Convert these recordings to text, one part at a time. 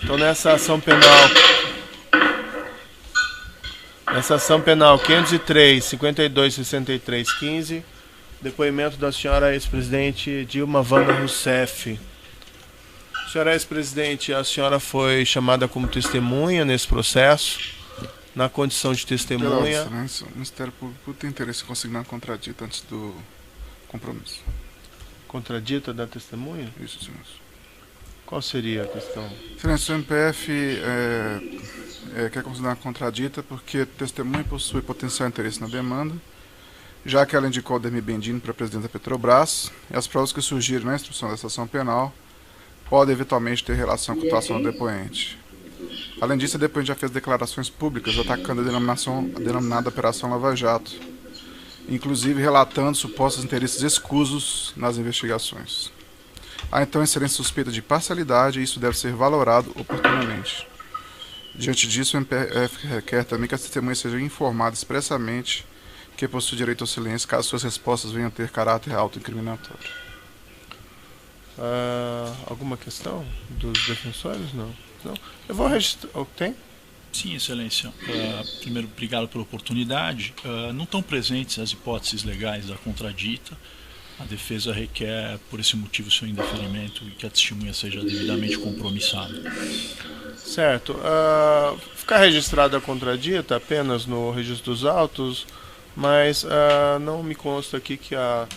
Então, nessa ação penal 503, 52, 63, 15, depoimento da senhora ex-presidente Dilma Wanda Rousseff. Senhora ex-presidente, a senhora foi chamada como testemunha nesse processo, na condição de testemunha. Pela Excelência, o Ministério Público tem interesse em consignar contradita antes do compromisso. Contradita da testemunha? Isso, senhor. Qual seria a questão? Excelência, o MPF quer considerar contradita porque testemunha possui potencial interesse na demanda, já que ela indicou o Ademir Bendini para presidente da Petrobras, e as provas que surgiram na instrução dessa ação penal podem eventualmente ter relação com a atuação do depoente. Além disso, a depoente já fez declarações públicas atacando a denominada Operação Lava Jato, inclusive relatando supostos interesses escusos nas investigações. Há então excelência suspeita de parcialidade e isso deve ser valorado oportunamente. Diante disso, o MPF requer também que as testemunhas sejam informadas expressamente que possui direito ao silêncio caso suas respostas venham a ter caráter autoincriminatório. Alguma questão dos defensores? Não. Eu vou registrar. Tem? Sim, Excelência. Primeiro, obrigado pela oportunidade. Não estão presentes as hipóteses legais da contradita. A defesa requer, por esse motivo, seu indeferimento e que a testemunha seja devidamente compromissada. Certo. Ficar registrada a contradita apenas no registro dos autos, mas não me consta aqui que a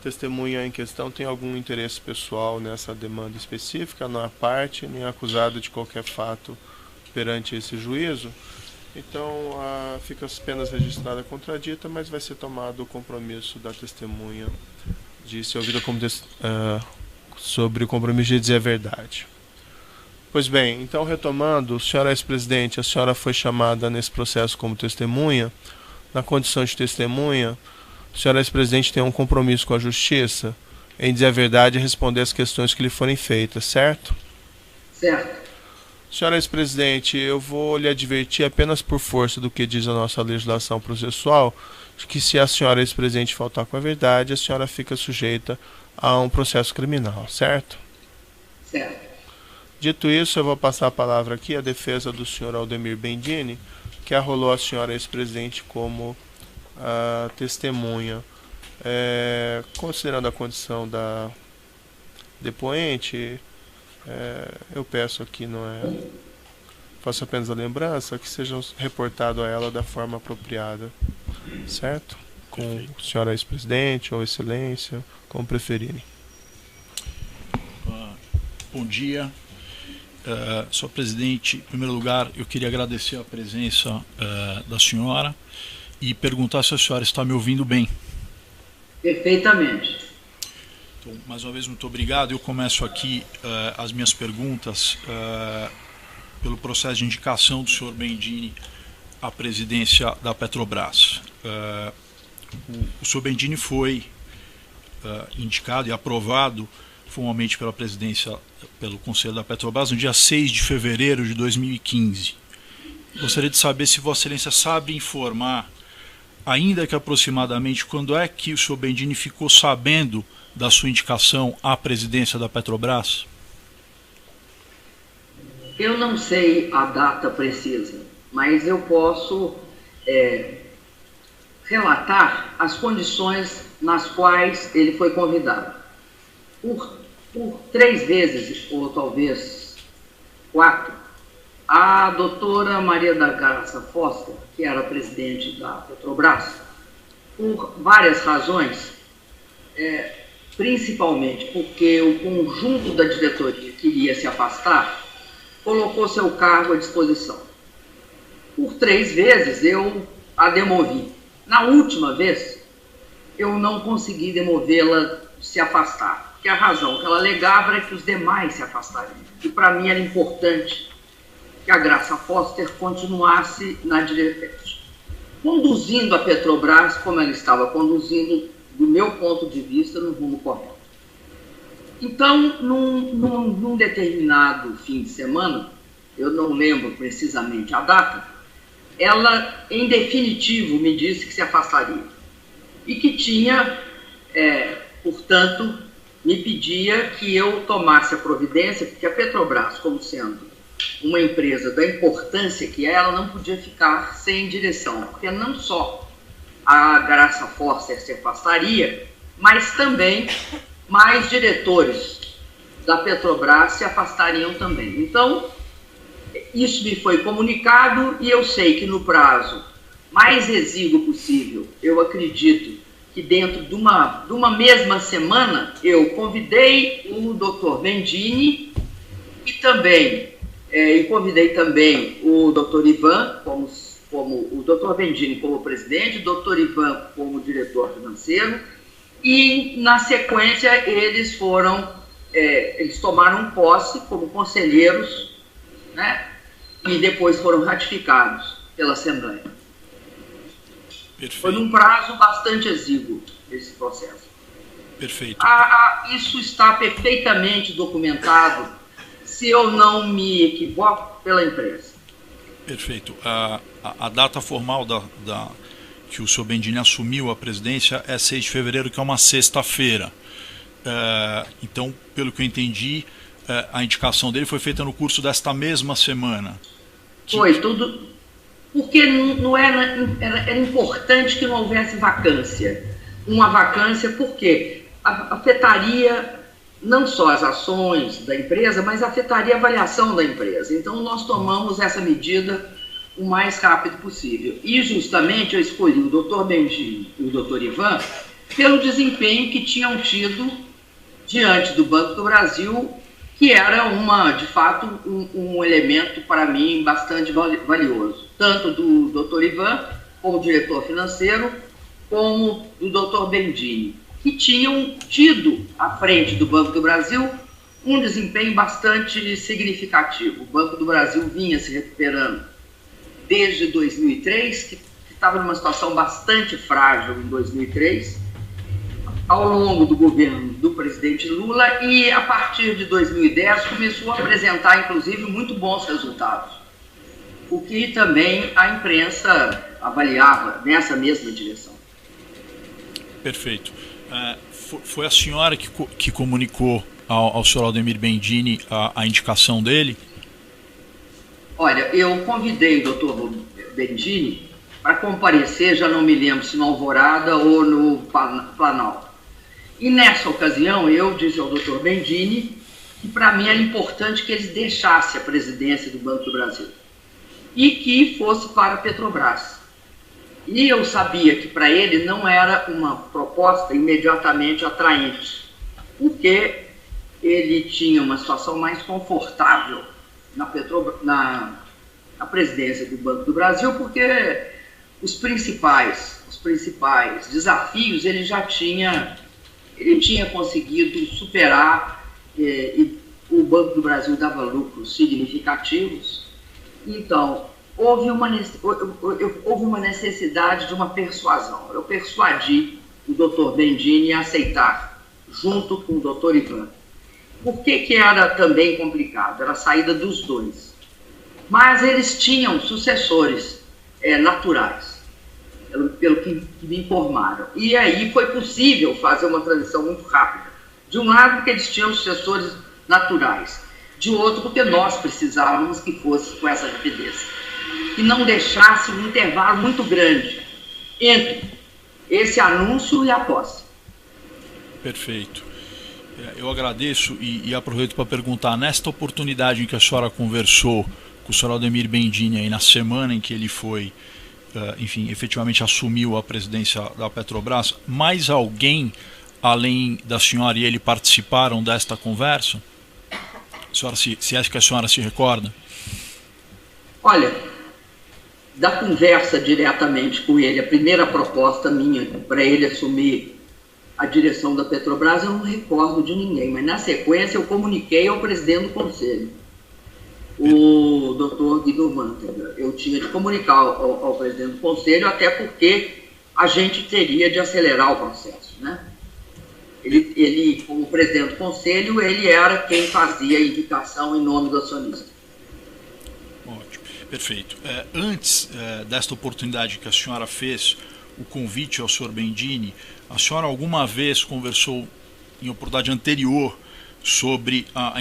testemunha em questão tem algum interesse pessoal nessa demanda específica, não é parte nem acusada de qualquer fato perante esse juízo. Então, fica apenas registrada a contradita, mas vai ser tomado o compromisso da testemunha de ser ouvida sobre o compromisso de dizer a verdade. Pois bem, então retomando, senhora ex-presidente, a senhora foi chamada nesse processo como testemunha. Na condição de testemunha, a senhora ex-presidente tem um compromisso com a justiça em dizer a verdade e responder as questões que lhe forem feitas, certo? Certo. Senhora ex-presidente, eu vou lhe advertir apenas por força do que diz a nossa legislação processual, que se a senhora ex-presidente faltar com a verdade, a senhora fica sujeita a um processo criminal, certo? Certo. Dito isso, eu vou passar a palavra aqui à defesa do senhor Ademir Bendini, que arrolou a senhora ex-presidente como testemunha. Considerando a condição da depoente, eu peço aqui, faço apenas a lembrança, que seja reportado a ela da forma apropriada, certo? Com a senhora ex-presidente ou excelência, como preferirem. Bom dia. Senhor presidente, em primeiro lugar, eu queria agradecer a presença da senhora e perguntar se a senhora está me ouvindo bem. Perfeitamente. Então, mais uma vez, muito obrigado. Eu começo aqui as minhas perguntas pelo processo de indicação do senhor Bendini à presidência da Petrobras. O senhor Bendini foi indicado e aprovado formalmente pela presidência, pelo Conselho da Petrobras, no dia 6 de fevereiro de 2015. Gostaria de saber se Vossa Excelência sabe informar, ainda que aproximadamente, quando é que o senhor Bendini ficou sabendo da sua indicação à presidência da Petrobras? Eu não sei a data precisa, mas eu posso relatar as condições nas quais ele foi convidado. Por 3 vezes, ou talvez 4, a doutora Maria da Graça Foster, que era presidente da Petrobras, por várias razões, principalmente porque o conjunto da diretoria queria se afastar, colocou seu cargo à disposição. Por 3 vezes eu a demovi. Na última vez, eu não consegui demovê-la se afastar, porque a razão que ela alegava era que os demais se afastariam. E para mim era importante que a Graça Foster continuasse na diretoria, conduzindo a Petrobras como ela estava conduzindo, do meu ponto de vista, no rumo correto. Então, num determinado fim de semana, eu não lembro precisamente a data, ela, em definitivo, me disse que se afastaria. E que tinha, portanto, me pedia que eu tomasse a providência, porque a Petrobras, como sendo uma empresa da importância que é, ela não podia ficar sem direção, porque não só a Graça Forster se afastaria, mas também mais diretores da Petrobras se afastariam também. Então, isso me foi comunicado e eu sei que no prazo mais exíguo possível, eu acredito que dentro de uma mesma semana, eu convidei o Dr. Bendini e também convidei também o Dr. Ivan, como o Dr. Bendini como presidente, o Dr. Ivan como diretor financeiro, e na sequência eles tomaram posse como conselheiros, né, e depois foram ratificados pela Assembleia. Perfeito. Foi num prazo bastante exíguo esse processo. Perfeito. Isso está perfeitamente documentado, se eu não me equivoco, pela imprensa. Perfeito. A data formal que o senhor Bendini assumiu a presidência é 6 de fevereiro, que é uma sexta-feira. Então, pelo que eu entendi, a indicação dele foi feita no curso desta mesma semana. Foi tudo, porque não era importante que não houvesse vacância. Uma vacância porque afetaria não só as ações da empresa, mas afetaria a avaliação da empresa. Então, nós tomamos essa medida o mais rápido possível. E, justamente, eu escolhi o Dr. Bendini e o Dr. Ivan pelo desempenho que tinham tido diante do Banco do Brasil, que era, de fato, um elemento, para mim, bastante valioso. Tanto do Dr. Ivan, como diretor financeiro, como do Dr. Bendini, que tinham tido, à frente do Banco do Brasil, um desempenho bastante significativo. O Banco do Brasil vinha se recuperando desde 2003, que estava numa situação bastante frágil em 2003, ao longo do governo do presidente Lula, e a partir de 2010 começou a apresentar, inclusive, muito bons resultados, o que também a imprensa avaliava nessa mesma direção. Perfeito. Foi a senhora que comunicou ao senhor Aldemir Bendini a indicação dele? Olha, eu convidei o Dr. Bendini para comparecer, já não me lembro se no Alvorada ou no Planalto. E nessa ocasião eu disse ao Dr. Bendini que para mim era importante que ele deixasse a presidência do Banco do Brasil e que fosse para a Petrobras. E eu sabia que para ele não era uma proposta imediatamente atraente, porque ele tinha uma situação mais confortável na presidência do Banco do Brasil, porque os principais desafios ele tinha conseguido superar, e o Banco do Brasil dava lucros significativos. Então, houve uma necessidade de uma persuasão. Eu persuadi o Dr. Bendini a aceitar, junto com o Dr. Ivan. Por que era também complicado? Era a saída dos dois. Mas eles tinham sucessores naturais, pelo que me informaram. E aí foi possível fazer uma transição muito rápida. De um lado, porque eles tinham sucessores naturais. De outro, porque nós precisávamos que fosse com essa rapidez. Que não deixasse um intervalo muito grande entre esse anúncio e a posse. Perfeito. Eu agradeço e aproveito para perguntar, nesta oportunidade em que a senhora conversou com o senhor Aldemir Bendini, aí na semana em que ele foi, efetivamente assumiu a presidência da Petrobras, mais alguém, além da senhora e ele, participaram desta conversa? Se é que a senhora se recorda? Olha, da conversa diretamente com ele, a primeira proposta minha para ele assumir a direção da Petrobras, eu não recordo de ninguém, mas na sequência eu comuniquei ao presidente do conselho, o Dr. Guido Mantega. Eu tinha de comunicar ao presidente do conselho, até porque a gente teria de acelerar o processo, né? Ele, como presidente do conselho, ele era quem fazia a indicação em nome do acionista. Ótimo, perfeito. Antes desta oportunidade que a senhora fez, o convite ao senhor Bendini, a senhora alguma vez conversou, em oportunidade anterior, sobre a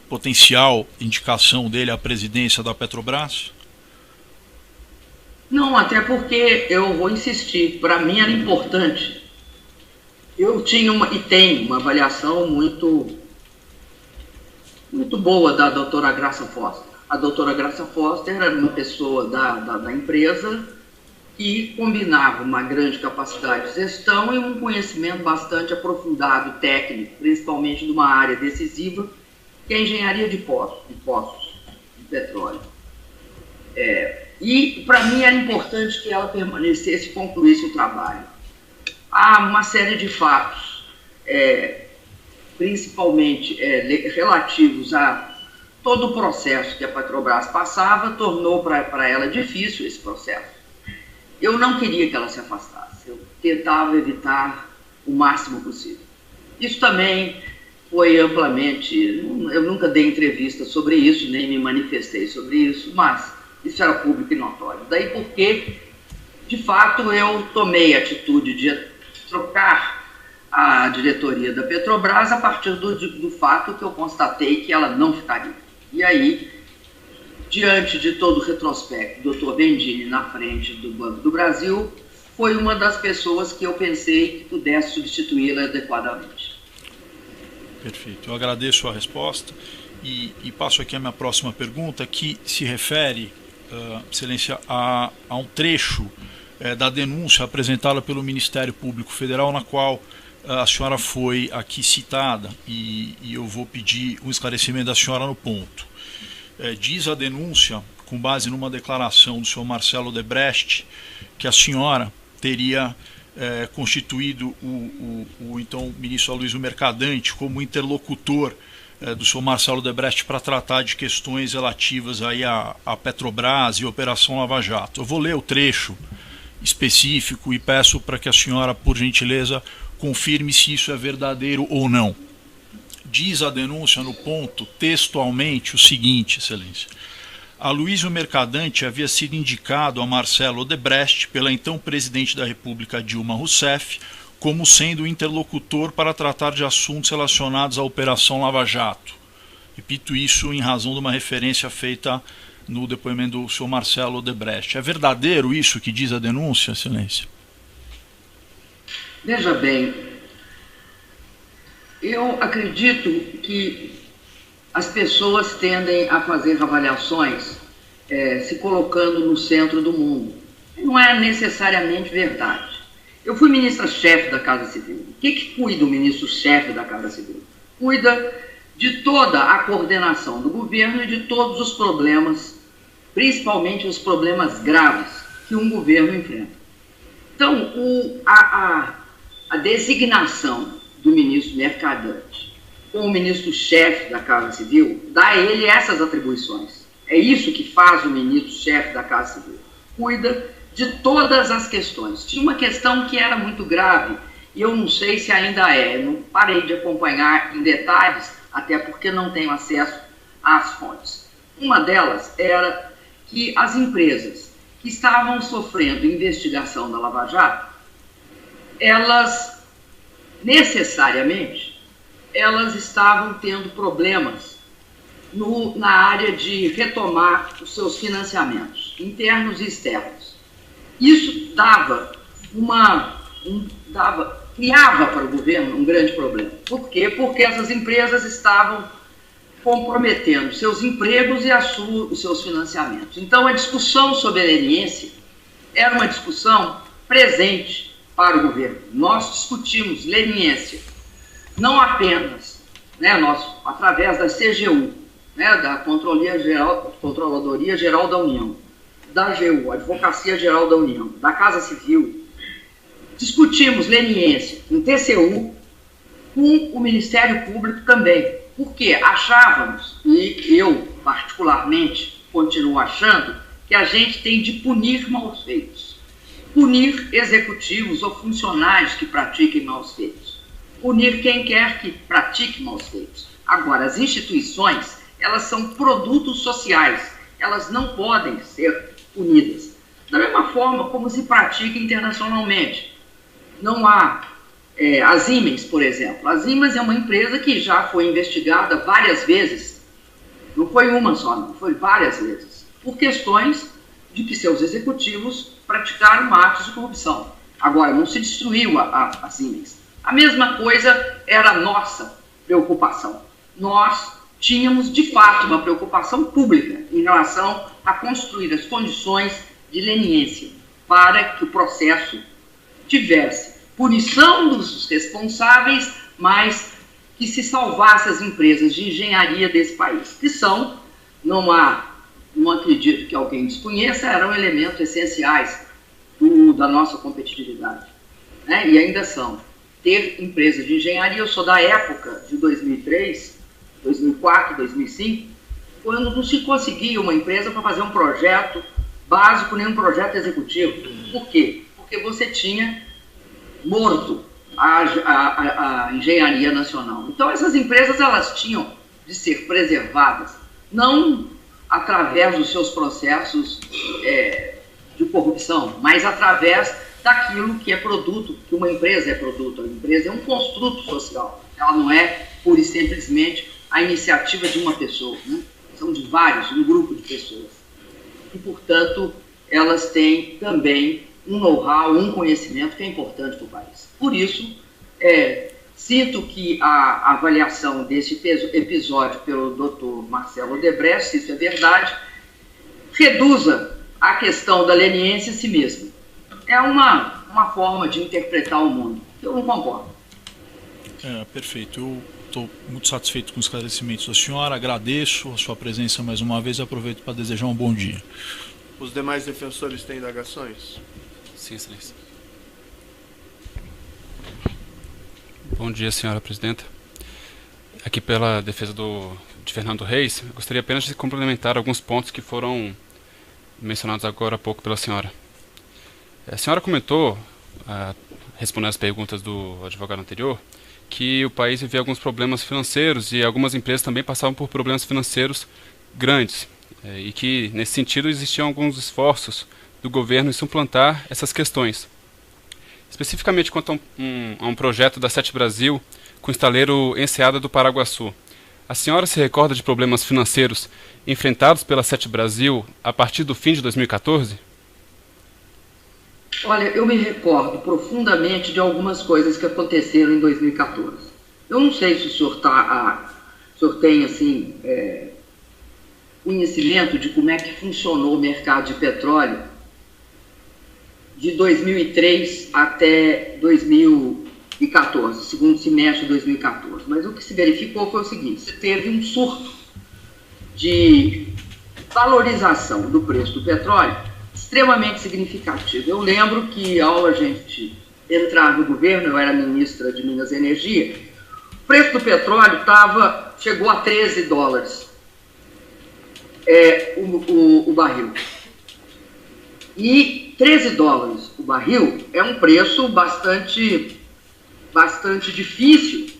potencial indicação dele à presidência da Petrobras? Não, até porque eu vou insistir, para mim era importante. Eu tinha e tenho uma avaliação muito boa da doutora Graça Foster. A doutora Graça Foster era uma pessoa da empresa que combinava uma grande capacidade de gestão e um conhecimento bastante aprofundado, técnico, principalmente de uma área decisiva, que é a engenharia de poços de petróleo. E, para mim, era importante que ela permanecesse e concluísse o trabalho. Há uma série de fatos, principalmente relativos a todo o processo que a Petrobras passava, tornou para ela difícil esse processo. Eu não queria que ela se afastasse, eu tentava evitar o máximo possível. Isso também foi amplamente, eu nunca dei entrevista sobre isso, nem me manifestei sobre isso, mas isso era público e notório. Daí porque, de fato, eu tomei a atitude de trocar a diretoria da Petrobras a partir do fato que eu constatei que ela não ficaria. E aí, diante de todo o retrospecto, o Dr. Bendini na frente do Banco do Brasil foi uma das pessoas que eu pensei que pudesse substituí-la adequadamente. Perfeito. Eu agradeço a resposta e passo aqui a minha próxima pergunta, que se refere, Excelência, a um trecho da denúncia apresentada pelo Ministério Público Federal, na qual a senhora foi aqui citada, e eu vou pedir um esclarecimento da senhora no ponto. Diz a denúncia, com base numa declaração do senhor Marcelo Odebrecht, que a senhora teria constituído o então ministro Aloysio Mercadante como interlocutor do senhor Marcelo Odebrecht para tratar de questões relativas aí à Petrobras e Operação Lava Jato. Eu vou ler o trecho específico e peço para que a senhora, por gentileza, confirme se isso é verdadeiro ou não. Diz a denúncia no ponto, textualmente, o seguinte, Excelência. Aloysio Mercadante havia sido indicado a Marcelo Odebrecht pela então presidente da República Dilma Rousseff como sendo interlocutor para tratar de assuntos relacionados à Operação Lava Jato. Repito isso em razão de uma referência feita no depoimento do senhor Marcelo Odebrecht. É verdadeiro isso que diz a denúncia, Excelência? Veja bem, eu acredito que as pessoas tendem a fazer avaliações se colocando no centro do mundo. Não é necessariamente verdade. Eu fui ministra-chefe da Casa Civil. O que cuida o ministro-chefe da Casa Civil? Cuida de toda a coordenação do governo e de todos os problemas, principalmente os problemas graves que um governo enfrenta. Então, a designação do ministro Mercadante como ministro-chefe da Casa Civil dá a ele essas atribuições. É isso que faz o ministro-chefe da Casa Civil. Cuida de todas as questões. Tinha uma questão que era muito grave, e eu não sei se ainda é. Eu não parei de acompanhar em detalhes, até porque não tenho acesso às fontes. Uma delas era que as empresas que estavam sofrendo investigação da Lava Jato, elas necessariamente estavam tendo problemas na área de retomar os seus financiamentos, internos e externos. Isso criava para o governo um grande problema. Por quê? Porque essas empresas estavam comprometendo seus empregos e os seus financiamentos. Então, a discussão sobre a leniência era uma discussão presente para o governo. Nós discutimos leniência, não apenas através da CGU, da Controladoria Geral da União, da AGU, Advocacia Geral da União, da Casa Civil. Discutimos leniência no TCU, com o Ministério Público também, porque achávamos, e eu particularmente continuo achando, que a gente tem de punir maus feitos. Punir executivos ou funcionários que pratiquem maus feitos. Punir quem quer que pratique maus feitos. Agora, as instituições, elas são produtos sociais, elas não podem ser punidas. Da mesma forma como se pratica internacionalmente. Não há A Siemens, por exemplo. A Siemens é uma empresa que já foi investigada várias vezes, não foi uma só, não, foi várias vezes, por questões de que seus executivos praticaram atos de corrupção. Agora, não se destruiu a Siemens. A mesma coisa era a nossa preocupação. Nós tínhamos, de fato, uma preocupação pública em relação a construir as condições de leniência para que o processo tivesse punição dos responsáveis, mas que se salvasse as empresas de engenharia desse país, que são, não acredito que alguém desconheça, eram elementos essenciais da nossa competitividade, né? E ainda são. Ter empresas de engenharia, eu sou da época de 2003, 2004, 2005, quando não se conseguia uma empresa para fazer um projeto básico, nem um projeto executivo. Por quê? Porque você tinha morto a engenharia nacional. Então, essas empresas, elas tinham de ser preservadas, não através dos seus processos de corrupção, mas através daquilo que é produto, que uma empresa é produto. A empresa é um construto social. Ela não é, pura e simplesmente, a iniciativa de uma pessoa, né? São de vários, um grupo de pessoas. E, portanto, elas têm também um know-how, um conhecimento que é importante para o país. Por isso, sinto que a avaliação desse episódio pelo Dr. Marcelo Odebrecht, se isso é verdade, reduza a questão da leniência em si mesma. É uma forma de interpretar o mundo. Eu não concordo. Perfeito. Eu estou muito satisfeito com os esclarecimentos da senhora, agradeço a sua presença mais uma vez e aproveito para desejar um bom dia. Os demais defensores têm indagações? Sim, excelência. Bom dia, senhora presidenta. Aqui pela defesa de Fernando Reis, eu gostaria apenas de complementar alguns pontos que foram mencionados agora há pouco pela senhora. A senhora comentou, respondendo às perguntas do advogado anterior, que o país vivia alguns problemas financeiros e algumas empresas também passavam por problemas financeiros grandes, e que, nesse sentido, existiam alguns esforços do governo em suplantar essas questões. Especificamente quanto a um projeto da Sete Brasil com o estaleiro Enseada do Paraguaçu. A senhora se recorda de problemas financeiros enfrentados pela Sete Brasil a partir do fim de 2014? Olha, eu me recordo profundamente de algumas coisas que aconteceram em 2014. Eu não sei se o senhor tem, assim, conhecimento de como é que funcionou o mercado de petróleo de 2003 até 2014, segundo semestre de 2014. Mas o que se verificou foi o seguinte: teve um surto de valorização do preço do petróleo extremamente significativo. Eu lembro que, ao a gente entrar no governo, eu era ministra de Minas e Energia, o preço do petróleo chegou a $13 o barril. E $13 o barril é um preço bastante difícil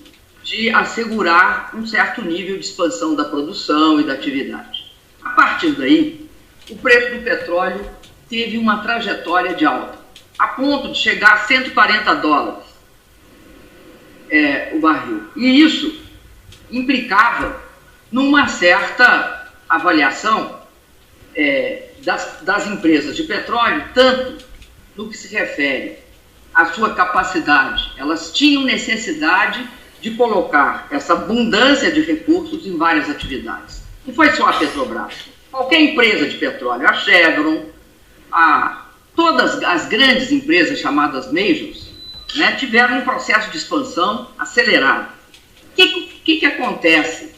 de assegurar um certo nível de expansão da produção e da atividade. A partir daí, o preço do petróleo teve uma trajetória de alta, a ponto de chegar a $140 o barril. E isso implicava numa certa avaliação das empresas de petróleo, tanto no que se refere à sua capacidade. Elas tinham necessidade de colocar essa abundância de recursos em várias atividades. Não foi só a Petrobras. Qualquer empresa de petróleo, a Chevron, todas as grandes empresas chamadas majors, né, tiveram um processo de expansão acelerado. O que acontece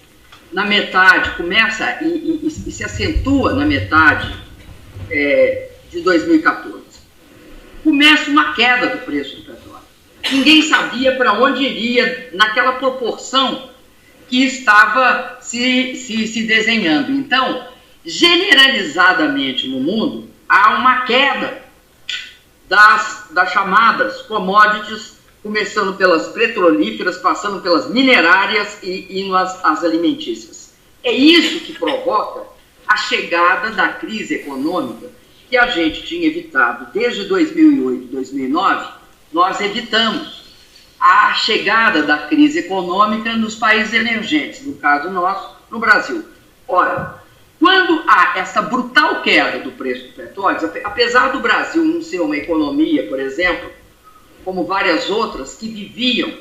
na metade, começa e se acentua na metade de 2014? Começa uma queda do preço do petróleo. Ninguém sabia para onde iria naquela proporção que estava se desenhando. Então, generalizadamente no mundo, há uma queda das chamadas commodities, começando pelas petrolíferas, passando pelas minerárias e indo às alimentícias. É isso que provoca a chegada da crise econômica que a gente tinha evitado desde 2008, 2009, nós evitamos. a chegada da crise econômica nos países emergentes, no caso nosso, no Brasil. Ora, quando há essa brutal queda do preço do petróleo, apesar do Brasil não ser uma economia, por exemplo, como várias outras que viviam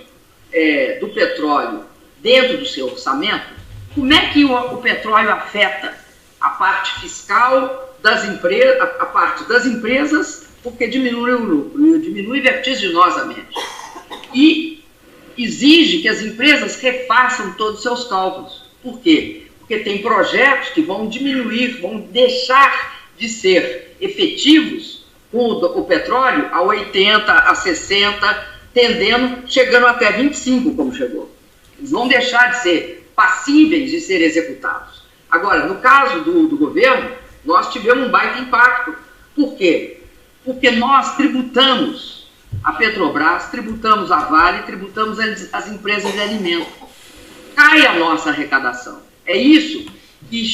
do petróleo dentro do seu orçamento, como é que o petróleo afeta a parte fiscal das empresas, a parte das empresas, porque diminui o lucro, diminui vertiginosamente. E exige que as empresas refaçam todos os seus cálculos. Por quê? Porque tem projetos que vão diminuir, vão deixar de ser efetivos com o petróleo a 80, a 60, chegando até 25, como chegou. Eles vão deixar de ser passíveis de ser executados. Agora, no caso do governo, nós tivemos um baita impacto. Por quê? Porque nós tributamos a Petrobras, tributamos a Vale, tributamos as empresas de alimento. Cai a nossa arrecadação. É isso que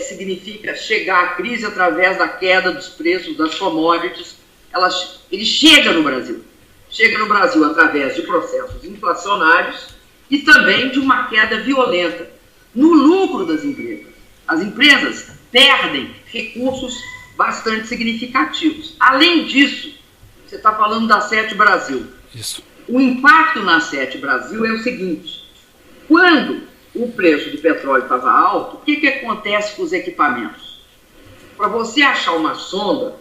significa chegar à crise através da queda dos preços das commodities. Ele chega no Brasil. Chega no Brasil através de processos inflacionários e também de uma queda violenta no lucro das empresas. As empresas perdem recursos bastante significativos. Além disso, você está falando da Sete Brasil. Isso. O impacto na Sete Brasil é o seguinte: quando o preço do petróleo estava alto, o que acontece com os equipamentos? Para você achar uma sonda,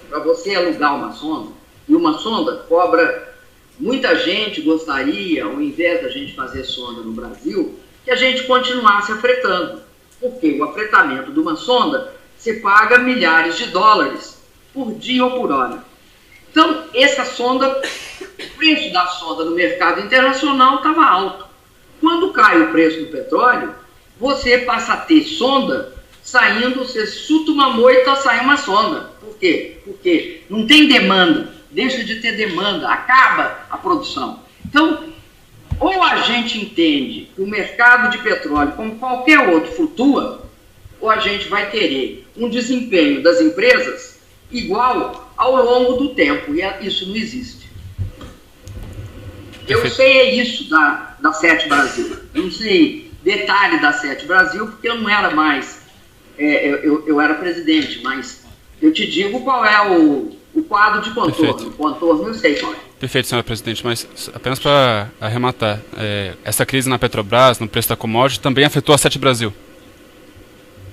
para você alugar uma sonda, e uma sonda cobra, muita gente gostaria, ao invés da gente fazer sonda no Brasil, que a gente continuasse afretando. Porque o afretamento de uma sonda, você paga milhares de dólares por dia ou por hora. Então, o preço da sonda no mercado internacional estava alto. Quando cai o preço do petróleo, você passa a ter sonda saindo, você chuta uma moita, sai uma sonda. Por quê? Porque não tem demanda, deixa de ter demanda, acaba a produção. Então, ou a gente entende que o mercado de petróleo, como qualquer outro, flutua, ou a gente vai ter um desempenho das empresas igual ao longo do tempo, e isso não existe. Eu sei isso da Sete Brasil. Eu não sei detalhe da Sete Brasil, porque eu não era mais, eu era presidente, mas eu te digo qual é o quadro de contorno. Perfeito. O contorno eu sei qual é. Perfeito, senhor presidente, mas apenas para arrematar, essa crise na Petrobras, no preço da commodity, também afetou a Sete Brasil?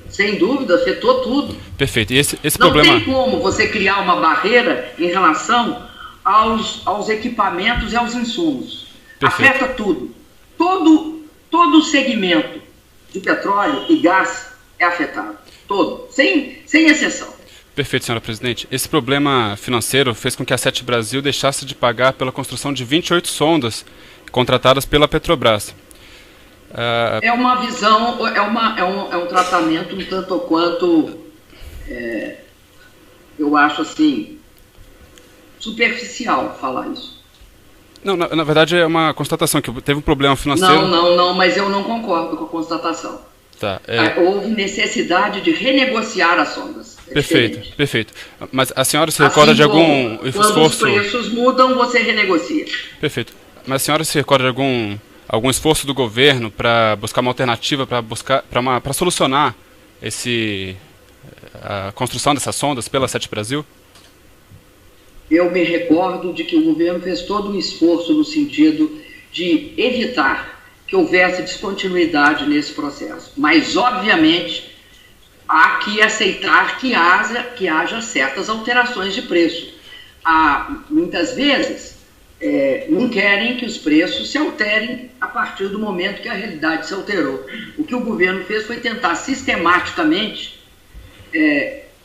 Sem dúvida, afetou tudo. Perfeito. E esse não problema... tem como você criar uma barreira em relação aos equipamentos e aos insumos. Perfeito. Afeta tudo. Todo segmento de petróleo e gás é afetado. Todo. Sem exceção. Perfeito, senhora presidente. Esse problema financeiro fez com que a Sete Brasil deixasse de pagar pela construção de 28 sondas contratadas pela Petrobras. É uma visão, é um tratamento um tanto ou quanto, eu acho assim, superficial falar isso. Não, na verdade é uma constatação, que teve um problema financeiro... Não, mas eu não concordo com a constatação. Tá, houve necessidade de renegociar as sondas. Perfeito. Mas a senhora se recorda de algum esforço... Quando os preços mudam, você renegocia. Perfeito. Mas a senhora se recorda de algum esforço do governo para buscar uma alternativa, para solucionar a construção dessas sondas pela Sete Brasil? Eu me recordo de que o governo fez todo um esforço no sentido de evitar que houvesse descontinuidade nesse processo. Mas, obviamente, há que aceitar que haja certas alterações de preço. Muitas vezes, não querem que os preços se alterem a partir do momento que a realidade se alterou. O que o governo fez foi tentar sistematicamente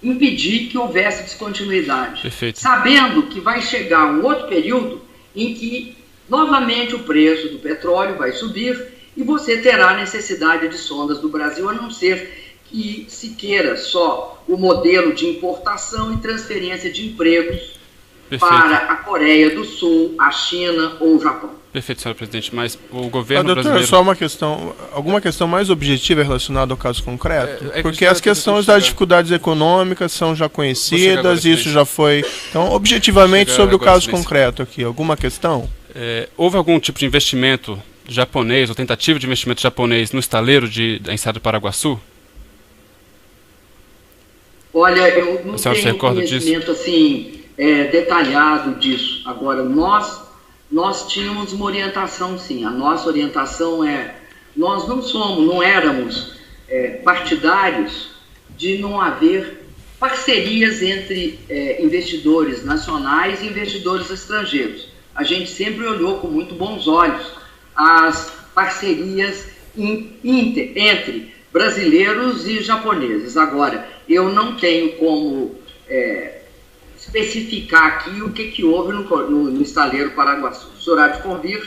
impedir que houvesse descontinuidade. Perfeito. Sabendo que vai chegar um outro período em que novamente o preço do petróleo vai subir e você terá necessidade de sondas do Brasil, a não ser que se queira só o modelo de importação e transferência de empregos para a Coreia do Sul, a China ou o Japão. Perfeito, senhor presidente, mas o governo doutor, brasileiro... só uma questão, alguma questão mais objetiva relacionada ao caso concreto? Porque as questões das dificuldades econômicas são já conhecidas, isso já foi... Então, objetivamente, sobre o caso concreto aqui, alguma questão? Houve algum tipo de investimento japonês, ou tentativa de investimento japonês no estaleiro da Enseada do Paraguaçu? Olha, eu não tenho conhecimento assim, detalhado disso. Agora, nós tínhamos uma orientação, sim. A nossa orientação nós não éramos partidários de não haver parcerias entre investidores nacionais e investidores estrangeiros. A gente sempre olhou com muito bons olhos as parcerias entre brasileiros e japoneses. Agora, eu não tenho como especificar aqui o que houve no estaleiro Paraguaçu. O senhor há de convir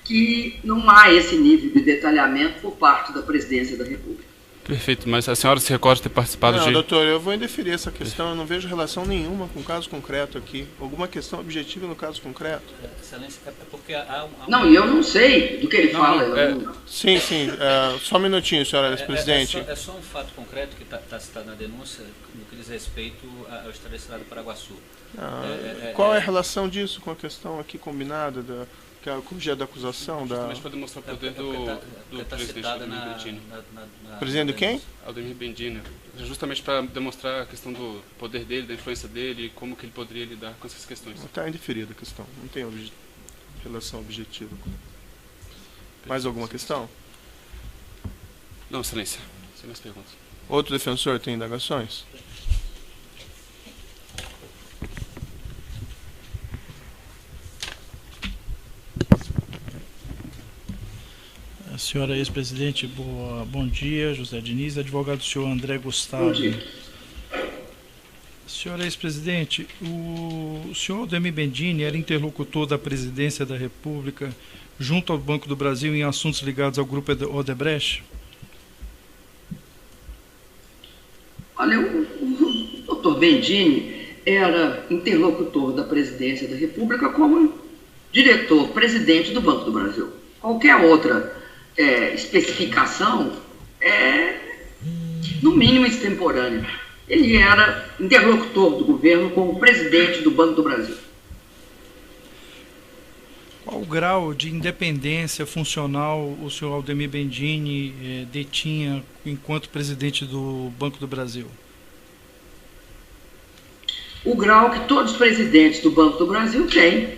que não há esse nível de detalhamento por parte da Presidência da República. Perfeito, mas a senhora se recorda de ter participado Não, doutor, eu vou indeferir essa questão, eu não vejo relação nenhuma com o caso concreto aqui. Alguma questão objetiva no caso concreto? Excelência, é porque há Não, e eu não sei do que ele fala. Sim, só um minutinho, senhora presidente. É só um fato concreto que está citado na denúncia no que diz respeito ao estaleiro do Paraguaçu. Qual é a relação disso com a questão aqui combinada que é o objeto da acusação? Justamente para demonstrar o poder do presidente Aldemir Bendini. Presidente do quem? Aldemir Bendini. Justamente para demonstrar a questão do poder dele, da influência dele e como que ele poderia lidar com essas questões. Está indeferida a questão, não tem relação objetiva. Mais alguma questão? Não, excelência. Sem mais perguntas. Outro defensor tem indagações? Senhora ex-presidente, bom dia. José Diniz, advogado do senhor André Gustavo. Bom dia. Senhora ex-presidente, o senhor Aldemir Bendini era interlocutor da Presidência da República junto ao Banco do Brasil em assuntos ligados ao Grupo Odebrecht? Olha, o doutor Bendini era interlocutor da Presidência da República como diretor-presidente do Banco do Brasil. Qualquer outra especificação no mínimo extemporânea. Ele era interlocutor do governo como presidente do Banco do Brasil. Qual o grau de independência funcional o senhor Aldemir Bendini detinha enquanto presidente do Banco do Brasil? O grau que todos os presidentes do Banco do Brasil têm.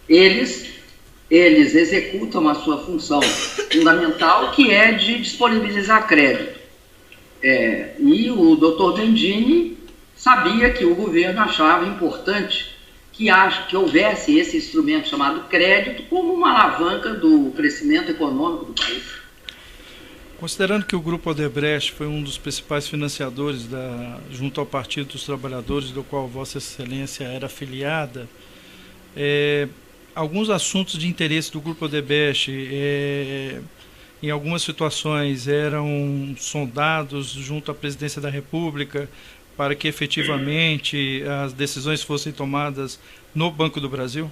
Eles executam a sua função fundamental, que é de disponibilizar crédito. E o doutor Bendini sabia que o governo achava importante que houvesse esse instrumento chamado crédito como uma alavanca do crescimento econômico do país. Considerando que o Grupo Odebrecht foi um dos principais financiadores junto ao Partido dos Trabalhadores, do qual Vossa Excelência era afiliada, alguns assuntos de interesse do Grupo Odebrecht, em algumas situações, eram sondados junto à Presidência da República para que efetivamente as decisões fossem tomadas no Banco do Brasil?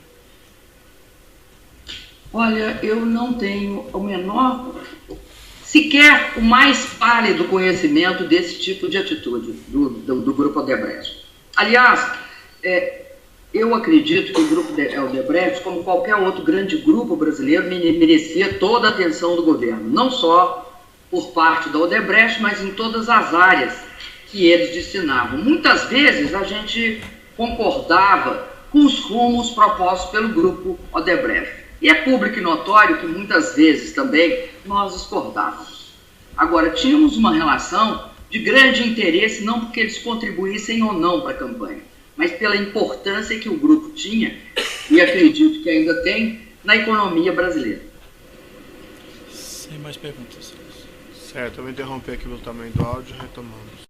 Olha, eu não tenho o menor, sequer o mais pálido conhecimento desse tipo de atitude do Grupo Odebrecht. Aliás, eu acredito que o Grupo Odebrecht, como qualquer outro grande grupo brasileiro, merecia toda a atenção do governo, não só por parte da Odebrecht, mas em todas as áreas que eles destinavam. Muitas vezes a gente concordava com os rumos propostos pelo Grupo Odebrecht. E é público e notório que muitas vezes também nós discordávamos. Agora, tínhamos uma relação de grande interesse, não porque eles contribuíssem ou não para a campanha, mas pela importância que o grupo tinha, e acredito que ainda tem, na economia brasileira. Sem mais perguntas. Certo, eu vou interromper aqui o tamanho do áudio, retomando.